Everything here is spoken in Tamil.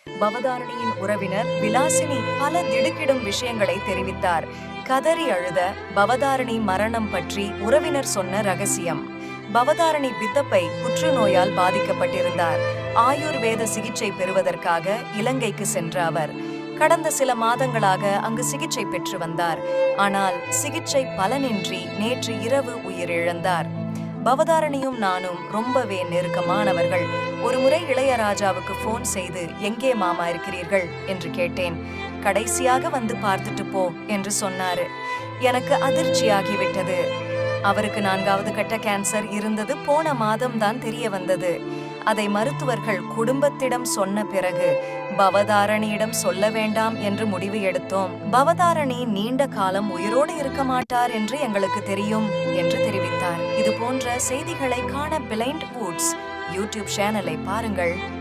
பவதாரணியின் உறவினர் விலாசினி பல திடுக்கிடும் விஷயங்களை தெரிவித்தார். கதறி அழுத பவதாரணி மரணம் பற்றி உறவினர் சொன்ன ரகசியம். பவதாரணி பித்தப்பை புற்றுநோயால் பாதிக்கப்பட்டிருந்தார். ஆயுர்வேத சிகிச்சை பெறுவதற்காக இலங்கைக்கு சென்ற அவர் கடந்த சில மாதங்களாக அங்கு சிகிச்சை பெற்று வந்தார். ஆனால் சிகிச்சை பலனின்றி நேற்று இரவு உயிரிழந்தார். பவதாரணியும் நானும் ரொம்பவே நெருக்கமானவர்கள். ஒருமுறை இளையராஜாவுக்கு போன் செய்து எங்கே மாமா இருக்கிறீர்கள் என்று கேட்டேன். கடைசியாக வந்து பார்த்துட்டு போ என்று சொன்னாரு. எனக்கு அதிர்ச்சியாகிவிட்டது. அவருக்கு 4வது கட்ட கேன்சர் இருந்தது போன மாதம்தான் தெரிய வந்தது. அதை மருத்துவர்கள் குடும்பத்திடம் சொன்ன பிறகு பவதாரணியிடம் சொல்ல வேண்டாம் என்று முடிவு எடுத்தோம். பவதாரணி நீண்ட காலம் உயிரோடு இருக்க மாட்டார் என்று எங்களுக்கு தெரியும் என்று தெரிவித்தார். இது போன்ற செய்திகளை காண பிளைண்ட் வூட்ஸ் யூடியூப் சேனலை பாருங்கள்.